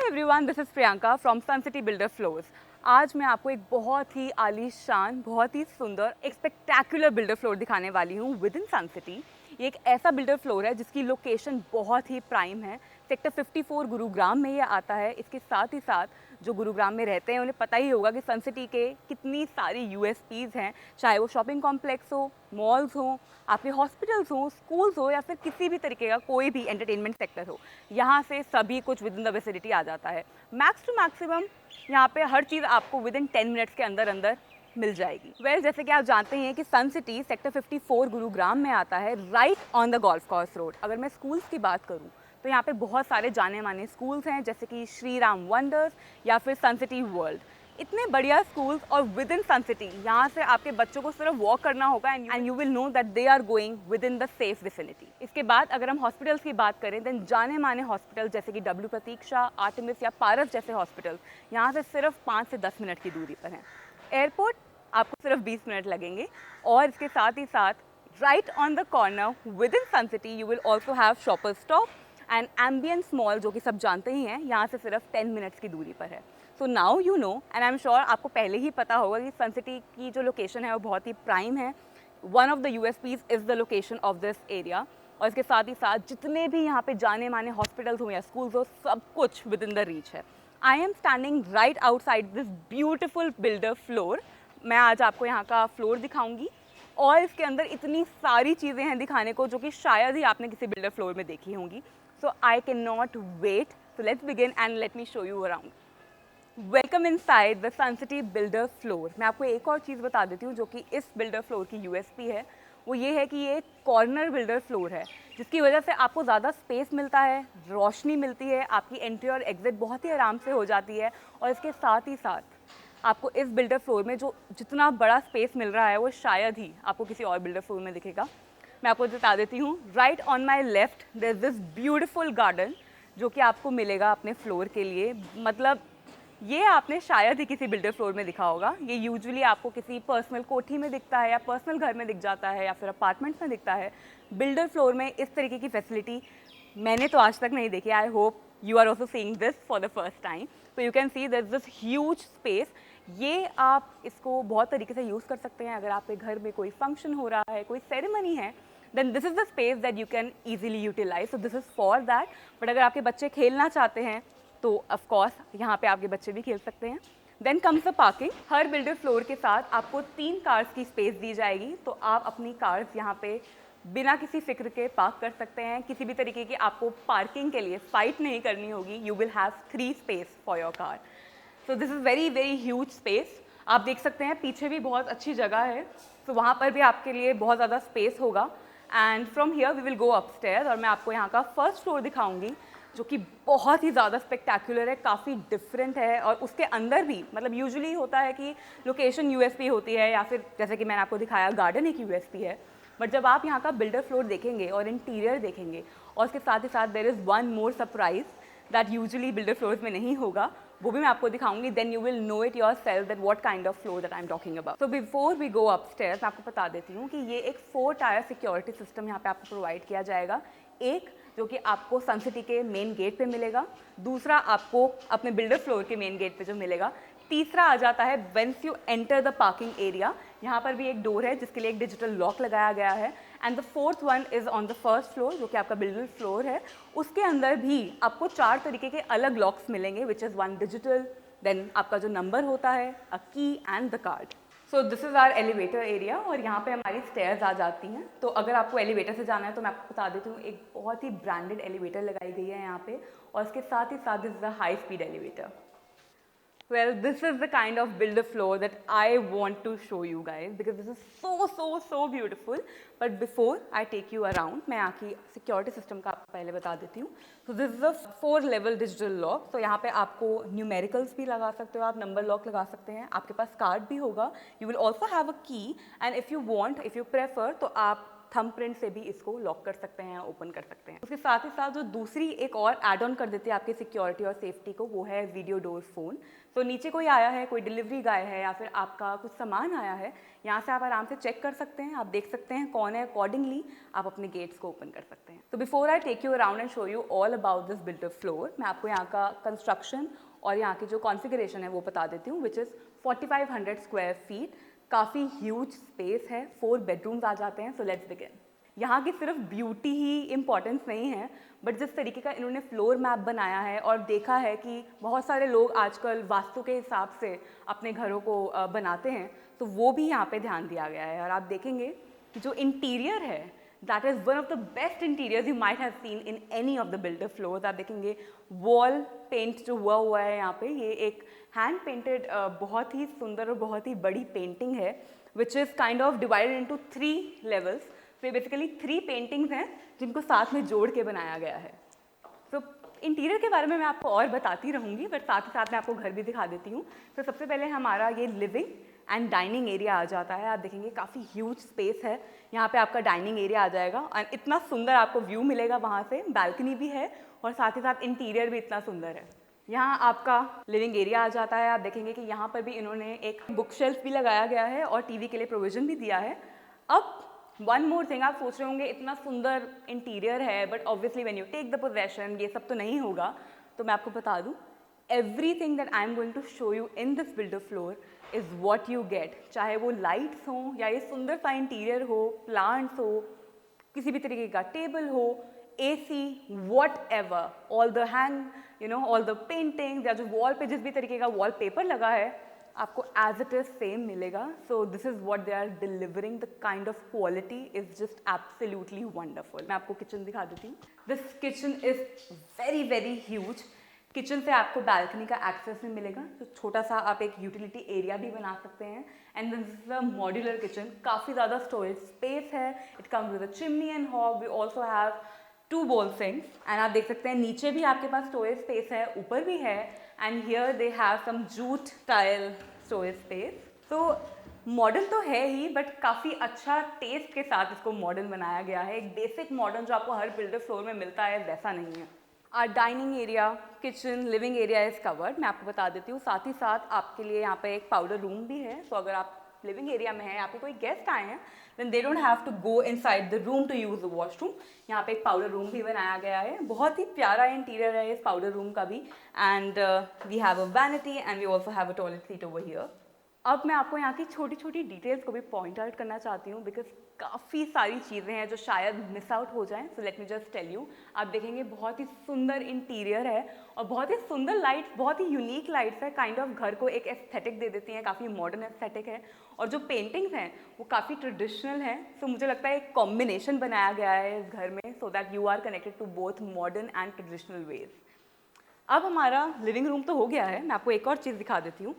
Everyone, this is Priyanka from Sun City builder floors. आज मैं आपको एक बहुत ही आलीशान, बहुत ही सुंदर, एक स्पेक्टैकुलर बिल्डर फ्लोर दिखाने वाली हूँ विद इन सन सिटी। ये एक ऐसा बिल्डर फ्लोर है जिसकी लोकेशन बहुत ही प्राइम है। सेक्टर 54 गुरुग्राम में ये आता है। इसके साथ ही साथ जो गुरुग्राम में रहते हैं उन्हें पता ही होगा कि सन सिटी के कितनी सारी यूएसपीज़ हैं, चाहे वो शॉपिंग कॉम्प्लेक्स हो, मॉल्स हो, आपके हॉस्पिटल्स हो, स्कूल्स हो या फिर किसी भी तरीके का कोई भी एंटरटेनमेंट सेक्टर हो। यहाँ से सभी कुछ विद इन द विसिनिटी आ जाता है। मैक्स टू मैक्सिमम यहाँ पे हर चीज़ आपको विद इन 10 मिनट्स के अंदर अंदर मिल जाएगी। जैसे कि आप जानते हैं कि सन सिटी सेक्टर 54 गुरुग्राम में आता है, right on the golf course road. अगर मैं स्कूल्स की बात करूँ तो यहाँ पे बहुत सारे जाने माने स्कूल्स हैं, जैसे कि श्री राम वंडर्स या फिर सन सिटी वर्ल्ड। इतने बढ़िया स्कूल्स और विद इन सन सिटी, यहाँ से आपके बच्चों को सिर्फ वॉक करना होगा and you will know that they are going within the safe vicinity. इसके बाद अगर हम हॉस्पिटल्स की बात करें, देन जाने माने हॉस्पिटल जैसे कि डब्ल्यू प्रतीक्षा, आर्टेमिस या पारस जैसे हॉस्पिटल यहाँ से सिर्फ 5 से 10 मिनट की दूरी पर हैं। एयरपोर्ट आपको सिर्फ 20 मिनट लगेंगे। और इसके साथ ही साथ right on the corner within Sun City you will also have Shoppers Stop and Ambience Mall, जो कि सब जानते ही हैं, यहाँ से सिर्फ 10 मिनट्स की दूरी पर है। So now you know and I am sure आपको पहले ही पता होगा कि सन सिटी की जो लोकेशन है वो बहुत ही प्राइम है। One of the USPs is the location of this area. और इसके साथ ही साथ जितने भी यहाँ पे जाने माने हॉस्पिटल्स हो या स्कूल्स हो, सब कुछ विद इन द रीच है। I am standing right outside this beautiful builder floor. मैं आज आपको यहाँ का फ्लोर दिखाऊंगी और इसके अंदर इतनी सारी चीज़ें हैं दिखाने को जो कि शायद ही आपने किसी बिल्डर फ्लोर में देखी होंगी। So I can not wait, so let's begin and let me show you around. Welcome inside the Sun City builder floor. मैं आपको एक और चीज़ बता देती हूँ जो कि इस बिल्डर फ्लोर की यूएसपी है। वो ये है कि ये कॉर्नर बिल्डर फ्लोर है, जिसकी वजह से आपको ज़्यादा स्पेस मिलता है, रोशनी मिलती है, आपकी एंट्री और एग्जिट बहुत ही आराम से हो जाती है। और इसके साथ ही साथ आपको इस बिल्डर फ्लोर में जो जितना बड़ा स्पेस मिल रहा है वो शायद ही आपको किसी और बिल्डर फ्लोर में दिखेगा। मैं आपको बता देती हूँ, right on my left there is this beautiful garden जो कि आपको मिलेगा अपने फ्लोर के लिए। मतलब ये आपने शायद ही किसी बिल्डर फ्लोर में दिखा होगा। ये यूजुअली आपको किसी पर्सनल कोठी में दिखता है या पर्सनल घर में दिख जाता है या फिर अपार्टमेंट्स में दिखता है। बिल्डर फ्लोर में इस तरीके की फैसिलिटी मैंने तो आज तक नहीं देखी। I hope you are also seeing this for the first time. तो you can see this huge space. ये आप इसको बहुत तरीके से यूज़ कर सकते हैं। अगर आपके घर में कोई फंक्शन हो रहा है, कोई सेरेमनी है, then this is the space that you can easily utilise. So this is for that. But अगर आपके बच्चे खेलना चाहते हैं तो ऑफकोर्स यहाँ पे आपके बच्चे भी खेल सकते हैं। Then comes the parking. हर बिल्डर फ्लोर के साथ आपको 3 कार्स की स्पेस दी जाएगी, तो आप अपनी कार्स यहाँ पे बिना किसी फिक्र के पार्क कर सकते हैं। किसी भी तरीके की आपको पार्किंग के लिए फाइट नहीं करनी होगी। You will have 3 space for your car. So this is very very huge space. आप देख सकते हैं पीछे भी बहुत अच्छी जगह है, तो वहाँ पर भी आपके लिए बहुत ज़्यादा स्पेस होगा। And from here we will go upstair और मैं आपको यहाँ का फर्स्ट फ्लोर दिखाऊंगी जो कि बहुत ही ज़्यादा स्पेक्टैकुलर है, काफ़ी डिफरेंट है। और उसके अंदर भी मतलब यूजुअली होता है कि लोकेशन यूएसपी होती है या फिर जैसे कि मैंने आपको दिखाया गार्डन एक यूएसपी है। बट जब आप यहाँ का बिल्डर फ्लोर देखेंगे और इंटीरियर देखेंगे और उसके साथ ही साथ there is one more surprise that usually builder floors में नहीं होगा, वो भी मैं आपको दिखाऊंगी। Then you will know it yourself that what kind of floor that I am talking about. So before we go upstairs मैं आपको बता देती हूँ कि ये एक 4 टायर सिक्योरिटी सिस्टम यहाँ पे आपको प्रोवाइड किया जाएगा। एक जो कि आपको सन सिटी के मेन गेट पे मिलेगा, दूसरा आपको अपने बिल्डर फ्लोर के मेन गेट पे जो मिलेगा, तीसरा आ जाता है once you enter the parking area. यहाँ पर भी एक डोर है जिसके लिए एक डिजिटल लॉक लगाया गया है। And the fourth one is on the first floor जो कि आपका बिल्डर फ्लोर है। उसके अंदर भी आपको 4 तरीके के अलग लॉक्स मिलेंगे, which is one digital, then आपका जो नंबर होता है, a key and the card. So this is our elevator area और यहाँ पे हमारी स्टेयर्स आ जाती हैं। तो अगर आपको एलिवेटर से जाना है तो मैं आपको बता देती हूँ, एक बहुत ही ब्रांडेड एलिवेटर लगाई गई है यहाँ पे। और इसके साथ ही साथ this is a high speed elevator. Well, this is the kind of builder floor that I want to show you guys because this is so beautiful. But before I take you around, मैं यहाँ की security system का आपको पहले बता देती हूँ। So this is a 4 level digital lock. So यहाँ पे आपको न्यूमेरिकल्स भी लगा सकते हो, आप नंबर लॉक लगा सकते हैं, आपके पास कार्ड भी होगा। You will also have a key and if you want, if you prefer, तो आप थंबप्रिंट से भी इसको लॉक कर सकते हैं, ओपन कर सकते हैं। उसके साथ ही साथ जो दूसरी एक और ऐड ऑन कर देती है आपकी सिक्योरिटी और सेफ्टी को, वो है वीडियो डोर फ़ोन। तो नीचे कोई आया है, कोई डिलीवरी गाय है या फिर आपका कुछ सामान आया है, यहाँ से आप आराम से चेक कर सकते हैं, आप देख सकते हैं कौन है, अकॉर्डिंगली आप अपने गेट्स को ओपन कर सकते हैं। तो before I take you around and show you all about this builder floor, मैं आपको यहाँ का कंस्ट्रक्शन और यहाँ की जो कॉन्फ़िगरेशन है वो बता देती हूँ, विच इज़ 4500 स्क्वायर फीट। काफ़ी ह्यूज स्पेस है, 4 बेडरूम्स आ जाते हैं। सो लेट्स बिगिन। यहाँ की सिर्फ ब्यूटी ही इम्पॉर्टेंस नहीं है, बट जिस तरीके का इन्होंने फ्लोर मैप बनाया है और देखा है कि बहुत सारे लोग आजकल वास्तु के हिसाब से अपने घरों को बनाते हैं, तो वो भी यहाँ पे ध्यान दिया गया है। और आप देखेंगे कि जो इंटीरियर है, that is one of the best interiors you might have seen in any of the builder floors. आप देखेंगे वॉल पेंट जो हुआ है यहाँ पे, ये एक हैंड पेंटेड बहुत ही सुंदर और बहुत ही बड़ी पेंटिंग है, which is kind of divided into 3 levels. तो ये बेसिकली 3 पेंटिंग्स हैं जिनको साथ में जोड़ के बनाया गया है। तो इंटीरियर के बारे में मैं आपको और बताती रहूँगी, बट साथ ही साथ मैं आपको घर भी दिखा देती हूँ। तो सबसे पहले हमारा ये लिविंग एंड डाइनिंग एरिया आ जाता है। आप देखेंगे काफ़ी ह्यूज स्पेस है, यहाँ पे आपका डाइनिंग एरिया आ जाएगा एंड इतना सुंदर आपको व्यू मिलेगा वहाँ से, बैल्कनी भी है और साथ ही साथ इंटीरियर भी इतना सुंदर है। यहाँ आपका लिविंग एरिया आ जाता है। आप देखेंगे कि यहाँ पर भी इन्होंने एक बुक शेल्फ भी लगाया गया है और टीवी के लिए प्रोविज़न भी दिया है। अब वन मोर थिंग, आप सोच रहे होंगे इतना सुंदर इंटीरियर है, but obviously when you take the possession ये सब तो नहीं होगा। तो मैं आपको बता दूँ, everything that I am going to show you in this builder floor is what you get. चाहे वो लाइट्स हों या ये सुंदर सा इंटीरियर हो, प्लांट्स हो, किसी भी तरीके का टेबल हो, AC, whatever, all the all the paintings या जो वॉल पे जिस भी तरीके का वॉल पेपर लगा है, आपको एज इट इज सेम मिलेगा। So this is what they are delivering, the kind of quality is just absolutely wonderful. मैं आपको किचन दिखा देती हूँ। This kitchen is very very huge. Kitchen से आपको बैल्कनी का एक्सेस भी मिलेगा, तो छोटा सा आप एक यूटिलिटी एरिया भी बना सकते हैं। And this is a modular kitchen, काफ़ी ज़्यादा स्टोरेज स्पेस है। It comes with a chimney and hob. We also have 2 bowl sinks and आप देख सकते हैं नीचे भी आपके पास स्टोरेज स्पेस है, ऊपर भी है। And here they have some jute tile storage space. तो मॉडर्न तो है ही, बट काफ़ी अच्छा टेस्ट के साथ इसको मॉडर्न बनाया गया है। एक बेसिक मॉडर्न जो आपको हर बिल्डर फ्लोर में मिलता है वैसा नहीं है। Our dining area, kitchen, living area is covered. मैं आपको बता देती हूँ, साथ ही साथ आपके लिए यहाँ पे एक पाउडर रूम भी है। तो अगर आप लिविंग एरिया में हैं, आपके कोई गेस्ट आए हैं, then they don't have to go inside the room to use the washroom। यहाँ पे एक पाउडर रूम भी बनाया गया है। बहुत ही प्यारा इंटीरियर है इस पाउडर रूम का भी। And we have a vanity and we also have a toilet seat over here. अब मैं आपको यहाँ की छोटी छोटी डिटेल्स को भी पॉइंट आउट करना चाहती हूँ, बिकॉज काफ़ी सारी चीज़ें हैं जो शायद मिस आउट हो जाएं। So let me just tell you. आप देखेंगे बहुत ही सुंदर इंटीरियर है और बहुत ही सुंदर लाइट्स, बहुत ही यूनिक लाइट्स है, काइंड ऑफ घर को एक एस्थेटिक दे देती हैं, काफ़ी मॉडर्न एस्थेटिक है। और जो पेंटिंग्स हैं वो काफ़ी ट्रेडिशनल हैं। सो मुझे लगता है एक कॉम्बिनेशन बनाया गया है इस घर में, so that you are connected to both modern and traditional ways. अब हमारा लिविंग रूम तो हो गया है, मैं आपको एक और चीज़ दिखा देती हूँ।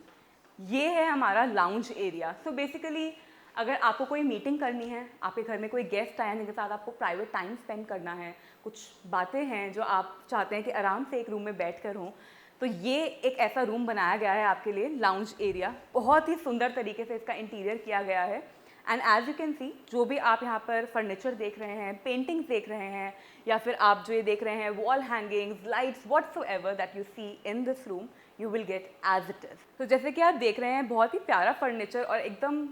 ये है हमारा लाउंज एरिया। सो बेसिकली अगर आपको कोई मीटिंग करनी है, आपके घर में कोई गेस्ट आया है जिनके साथ आपको प्राइवेट टाइम स्पेंड करना है, कुछ बातें हैं जो आप चाहते हैं कि आराम से एक रूम में बैठ कर हों, तो ये एक ऐसा रूम बनाया गया है आपके लिए, लाउंज एरिया। बहुत ही सुंदर तरीके से इसका इंटीरियर किया गया है। And as you can see, जो भी आप यहाँ पर फर्नीचर देख रहे हैं, पेंटिंग्स देख रहे हैं, या फिर आप जो ये देख रहे हैं wall hangings, lights, whatsoever that you see in this room, you will get as it is. तो जैसे कि आप देख रहे हैं, बहुत ही प्यारा फर्नीचर और एकदम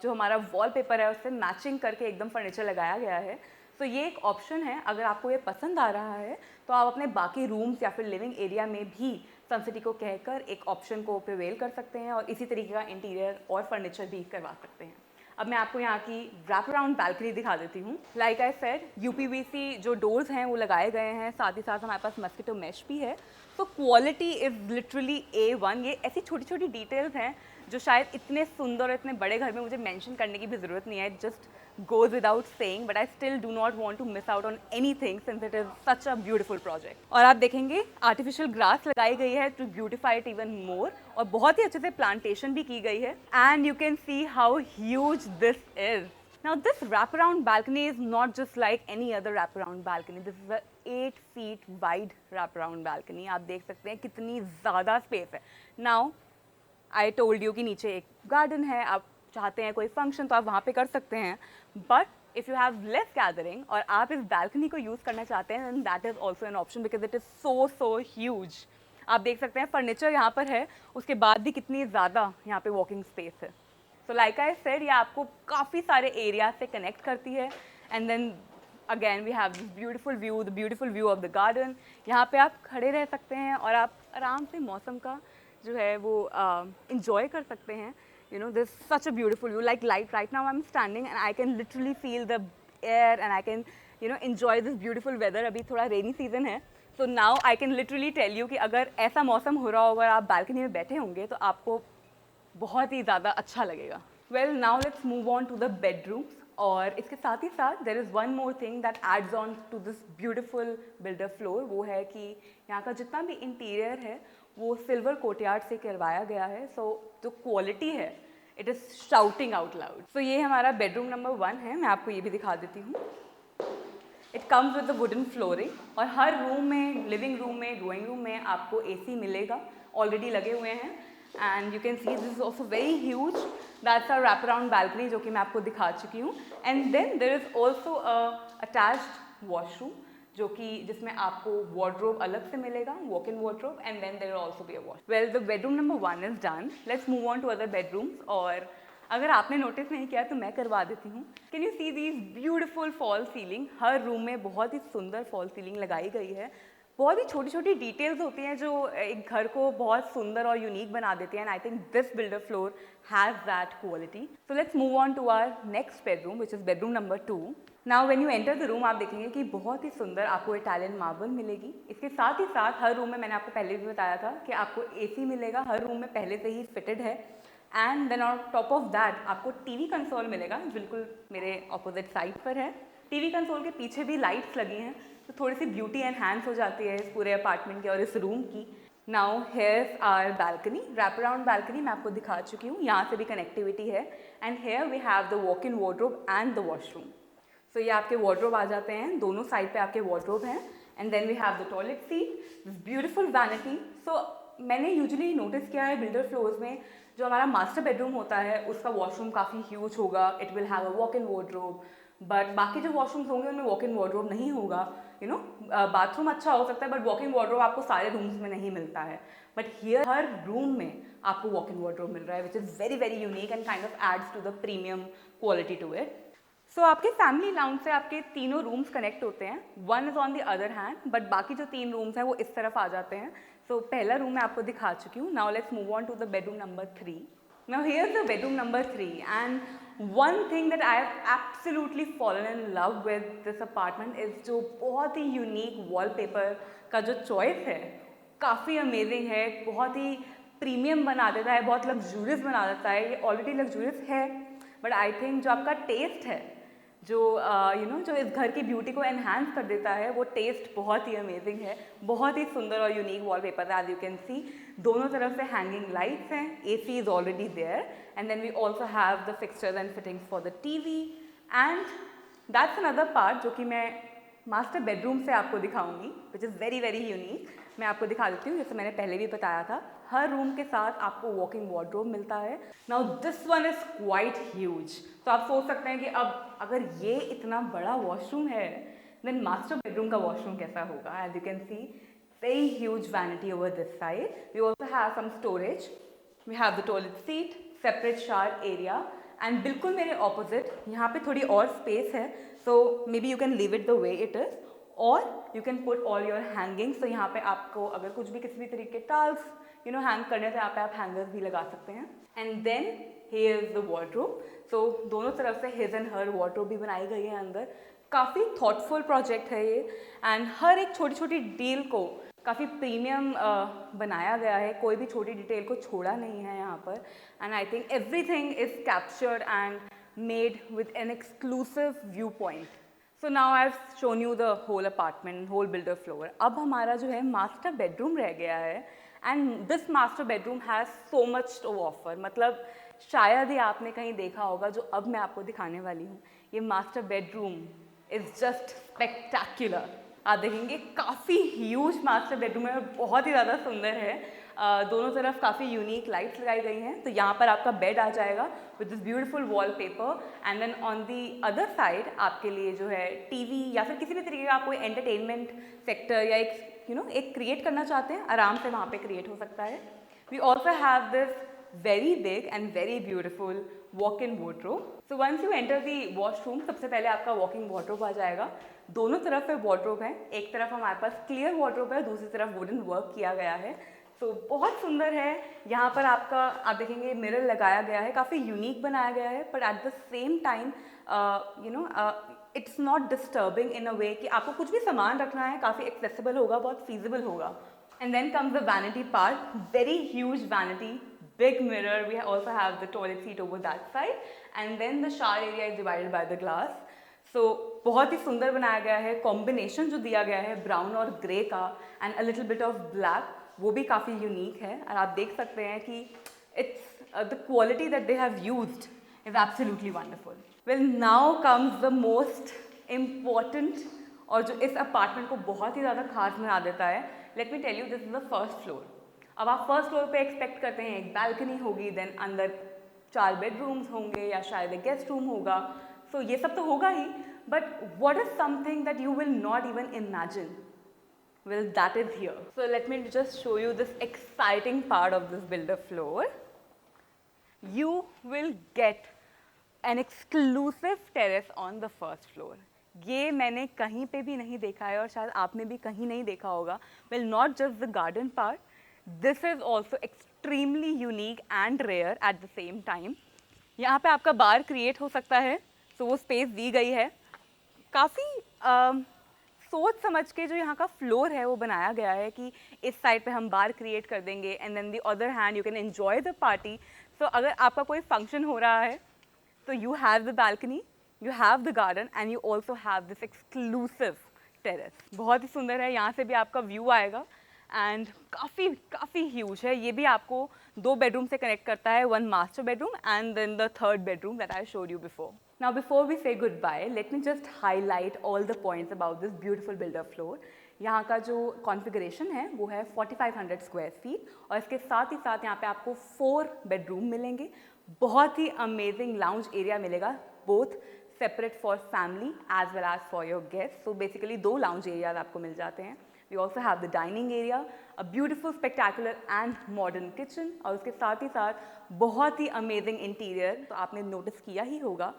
जो हमारा वॉलपेपर है उससे मैचिंग करके एकदम फर्नीचर लगाया गया है। तो ये एक ऑप्शन है, अगर आपको ये पसंद आ रहा है तो आप अपने बाकी रूम्स या फिर लिविंग एरिया में भी सनसिटी को कहकर एक ऑप्शन को प्रिवेल कर सकते हैं और इसी तरीके का इंटीरियर और फर्नीचर भी करवा सकते हैं। अब मैं आपको यहाँ की रैप अराउंड बैल्कनी दिखा देती हूँ। लाइक आई सेड, UPVC जो डोर्स हैं वो लगाए गए हैं, साथ ही साथ हमारे पास मस्किटो मैश भी है। तो क्वालिटी इज़ लिटरली A1। ये ऐसी छोटी छोटी डिटेल्स हैं जो शायद इतने सुंदर और इतने बड़े घर में मुझे मेंशन करने की भी ज़रूरत नहीं है। Just goes without saying, but I still do not want to miss out on anything since it is such a beautiful project। और आप देखेंगे आर्टिफिशियल ग्रास लगाई गई है to beautify it even more, और बहुत ही अच्छे से प्लांटेशन भी की गई है। And you can see how huge this is। Now this wraparound balcony is not just like any other wraparound balcony. This is a 8 feet wide wraparound balcony। आप देख सकते हैं कितनी ज़्यादा स्पेस है। Now I told you कि नीचे एक गार्डन है, आप चाहते हैं कोई फंक्शन तो आप वहाँ पे कर सकते हैं, but if you have less gathering और आप इस बैल्कनी को यूज़ करना चाहते हैं, then that is also an option because it is so huge. आप देख सकते हैं फर्नीचर यहाँ पर है, उसके बाद भी कितनी ज़्यादा यहाँ पे वॉकिंग स्पेस है। सो लाइक आई सेड, ये आपको काफ़ी सारे एरिया से कनेक्ट करती है। And then again we have this beautiful view of the garden. यहाँ पे आप खड़े रह सकते हैं और आप आराम से मौसम का जो है वो इंजॉय कर सकते हैं। You know, there's such a beautiful view. Like right now I'm standing and I can literally feel the air and I can, you know, enjoy this beautiful weather. अभी थोड़ा rainy season है, so now I can literally tell you कि अगर ऐसा मौसम हो रहा होगा और आप balcony में बैठे होंगे तो आपको बहुत ही ज़्यादा अच्छा लगेगा। Well, now let's move on to the bedrooms. और इसके साथ ही साथ there is one more thing that adds on to this beautiful builder floor. वो है कि यहाँ का जितना भी इंटीरियर है वो सिल्वर कोर्टयार्ड से करवाया गया है। सो जो क्वालिटी है it is shouting out loud. So ये हमारा बेडरूम नंबर 1 है, मैं आपको ये भी दिखा देती हूँ। It comes with the wooden flooring और हर रूम में, लिविंग रूम में, ड्राइंग रूम में आपको AC मिलेगा, ऑलरेडी लगे हुए हैं। And you can see this is also very huge. That's a wrap around balcony जो कि मैं आपको दिखा चुकी हूँ। And then there is also attached washroom जो कि जिसमें आपको वार्डरोब अलग से मिलेगा, walk in wardrobe, and then there will also be a wash. Well, the bedroom number 1 is done. Let's move on to other bedrooms. और अगर आपने नोटिस नहीं किया तो मैं करवा देती हूँ। Can you see these beautiful fall ceiling? Her room में बहुत ही सुंदर फॉल सीलिंग लगाई गई है। बहुत ही छोटी छोटी डिटेल्स होती हैं जो एक घर को बहुत सुंदर और यूनिक बना देती हैं। And I think this builder floor has that quality. So let's move on to our next bedroom which is bedroom number 2। Now when you enter the room आप देखेंगे कि बहुत ही सुंदर आपको इटालियन मार्बल मिलेगी। इसके साथ ही साथ हर रूम में, मैंने आपको पहले भी बताया था कि आपको AC मिलेगा, हर रूम में पहले से ही फिटेड है। And then on top of that आपको TV कंसोल मिलेगा, बिल्कुल मेरे ऑपोजिट साइड पर है। TV कंसोल के पीछे भी लाइट्स लगी हैं तो थोड़ी सी ब्यूटी एनहांस हो जाती है इस पूरे अपार्टमेंट की और इस रूम की। Now here's our balcony, wrap around balcony मैं आपको दिखा चुकी हूँ, यहाँ से भी कनेक्टिविटी है। And here we have the walk in wardrobe and the washroom. So ये आपके वार्डरोब आ जाते हैं, दोनों साइड पे आपके वार्डरोब हैं। And then we have the toilet seat, this beautiful vanity. So मैंने यूजुअली नोटिस किया है बिल्डर फ्लोर्स में जो हमारा मास्टर बेडरूम होता है उसका वॉशरूम काफ़ी ह्यूज होगा, it will have a walk in wardrobe. But बाकी जो वॉशरूम्स होंगे उनमें वॉक इन वार्डरोब नहीं होगा। यू नो, बाथरूम अच्छा हो सकता है बट वॉक इन वार्डरोब आपको सारे रूम्स में नहीं मिलता है। बट हियर हर रूम में आपको वॉक इन वार्डरोब मिल रहा है which is very very unique and kind of adds to the premium quality to it. So आपके फैमिली लाउंज से आपके तीनों रूम्स कनेक्ट होते हैं, 1 is on the other hand, but बाकी जो 3 रूम्स हैं वो इस तरफ आ जाते हैं। सो पहला रूम मैं आपको दिखा चुकी हूँ। Now let's move on to the bedroom number 3। Now here's the bedroom number 3 and one thing that I have absolutely fallen in love with this apartment is जो बहुत ही यूनिक वॉलपेपर का जो चॉइस है, काफ़ी अमेजिंग है, बहुत ही premium बना देता है, बहुत लग्जूरियस बना देता है। ये ऑलरेडी लग्जूरियस है बट आई थिंक जो आपका टेस्ट है, जो जो इस घर की ब्यूटी को एनहांस कर देता है, वो टेस्ट बहुत ही अमेजिंग है। बहुत ही सुंदर और यूनिक वॉलपेपर है। एज यू कैन सी दोनों तरफ से हैंगिंग लाइट्स हैं, AC is already there and then we also have the fixtures and fittings for the TV। And that's another part जो कि मैं मास्टर बेडरूम से आपको दिखाऊंगी which is very very unique. मैं आपको दिखा देती हूँ, जैसे मैंने पहले भी बताया था, हर रूम के साथ आपको वॉकिंग वार्डरोब मिलता है। Now this one is quite huge. तो आप सोच सकते हैं कि अब अगर ये इतना बड़ा वॉशरूम है देन मास्टर बेडरूम का वॉशरूम कैसा होगा। As you can see very huge vanity over this side. We also have some storage, we have the toilet seat, separate shower area and बिल्कुल मेरे ऑपोजिट यहाँ पे थोड़ी और स्पेस है। So maybe you can leave it the way it is और you can put all your hangings. तो यहाँ पे आपको अगर कुछ भी किसी भी तरीके के टाल्स हैंग करने तो यहाँ पे आप हैंगर्स भी लगा सकते हैं। And then here is the wardrobe. So दोनों तरफ से हिज एंड हर वार्डरोब भी बनाई गई है अंदर। काफ़ी थॉटफुल प्रोजेक्ट है ये एंड हर एक छोटी छोटी डिटेल को काफ़ी प्रीमियम बनाया गया है, कोई भी छोटी डिटेल को छोड़ा नहीं है यहाँ पर। And I think everything is captured and made with an exclusive viewpoint. So now I have shown you the whole apartment, whole builder floor. अब हमारा जो है मास्टर बेडरूम रह गया है and this master bedroom has so much to offer. मतलब शायद ही आपने कहीं देखा होगा जो अब मैं आपको दिखाने वाली हूँ। ये मास्टर बेडरूम इज़ जस्ट स्पेक्टैक्युलर। आप देखेंगे काफ़ी ह्यूज मास्टर बेडरूम है और बहुत ही ज़्यादा सुंदर है। दोनों तरफ काफ़ी यूनिक लाइट्स लगाई गई हैं। तो यहाँ पर आपका बेड आ जाएगा with this beautiful wallpaper, and then on the other side आपके लिए जो है टीवी या फिर किसी भी तरीके का आप कोई एंटरटेनमेंट सेक्टर या एक एक क्रिएट करना चाहते हैं, आराम से वहाँ पे क्रिएट हो सकता है। We also have this very big and very beautiful walk-in wardrobe. So once you enter the washroom, सबसे पहले आपका walk-in wardrobe आ जाएगा। दोनों तरफ पे wardrobe है, एक तरफ हमारे पास clear wardrobe है, दूसरी तरफ wooden work किया गया है। तो बहुत सुंदर है। यहाँ पर आपका आप देखेंगे मिरर लगाया गया है, काफ़ी यूनिक बनाया गया है, but at the same time it's not disturbing in a way कि आपको कुछ भी सामान रखना है, काफ़ी एक्सेसिबल होगा, बहुत फीजिबल होगा। And then comes the vanity part, very huge vanity, big mirror. We also have the toilet seat over that side, and then the shower area is divided by the glass. So बहुत ही सुंदर बनाया गया है। Combination जो दिया गया है ब्राउन और ग्रे का and a little bit of black, वो भी काफ़ी यूनिक है। और आप देख सकते हैं कि it's the quality that they have used is absolutely wonderful. Well now comes the most important, और जो इस अपार्टमेंट को बहुत ही ज़्यादा खास बना देता है। Let me tell you, this is the first floor. अब आप फर्स्ट फ्लोर पे एक्सपेक्ट करते हैं एक बालकनी होगी, देन अंदर 4 बेडरूम्स होंगे या शायद एक गेस्ट रूम होगा। सो ये सब तो होगा ही, but what is something that you will not even imagine? Well that is here. So let me just show you this exciting part of this builder floor. You will get an exclusive terrace on the first floor. ये मैंने कहीं पे भी नहीं देखा है और शायद आपने भी कहीं नहीं देखा होगा। Well, not just the garden part, this is also extremely unique and rare at the same time. यहाँ पे आपका बार क्रिएट हो सकता है, तो वो स्पेस दी गई है। काफ़ी सोच समझ के जो यहाँ का फ्लोर है वो बनाया गया है कि इस साइड पे हम बार क्रिएट कर देंगे, and then the other hand you can enjoy the party. So अगर आपका कोई फंक्शन हो रहा है तो you have the balcony, you have the garden, and you also have this exclusive terrace. बहुत ही सुंदर है। यहाँ से भी आपका व्यू आएगा एंड काफ़ी ह्यूज है। ये भी आपको 2 बेडरूम से कनेक्ट करता है, 1 master bedroom and then the 3rd bedroom that I showed you before. Now before we say goodbye, let me just highlight all the points about this beautiful builder floor. यहाँ का जो configuration है वो है 4500 square feet, और इसके साथ ही साथ यहाँ पे आपको 4 बेडरूम मिलेंगे। बहुत ही अमेजिंग लाउंज एरिया मिलेगा, both separate for family as well as for your guest. So basically 2 lounge areas आपको मिल जाते हैं। We also have the dining area, a beautiful, spectacular and modern kitchen, और उसके साथ ही साथ बहुत ही amazing interior। तो आपने नोटिस किया ही होगा,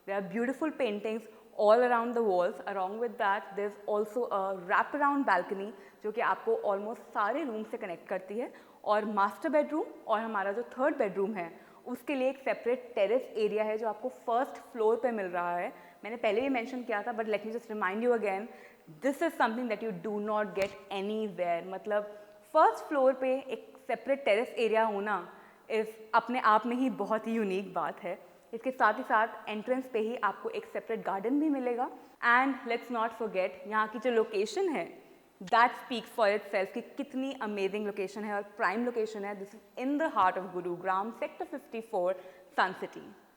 there are beautiful paintings all around the walls. Along with that, there's also a wrap-around balcony जो कि आपको almost सारे रूम से कनेक्ट करती है। और मास्टर बेडरूम और हमारा जो 3rd बेडरूम है उसके लिए एक सेपरेट टेरेस एरिया है जो आपको फर्स्ट फ्लोर पे मिल रहा है। मैंने पहले भी मेंशन किया था, but let me just remind you again, this is something that you do not gate anywhere. मतलब फर्स्ट फ्लोर पे एक सेपरेट टेरेस एरिया होना इस अपने आप में ही बहुत ही यूनिक बात है। इसके साथ ही साथ एंट्रेंस पे ही आपको एक सेपरेट गार्डन भी मिलेगा। एंड लेट्स नॉट फॉरगेट यहाँ की जो लोकेशन है, दैट स्पीक्स फॉर इटसेल्फ कि कितनी अमेजिंग लोकेशन है और प्राइम लोकेशन है। This is in the heart of Gurugram, sector 54, Sun city.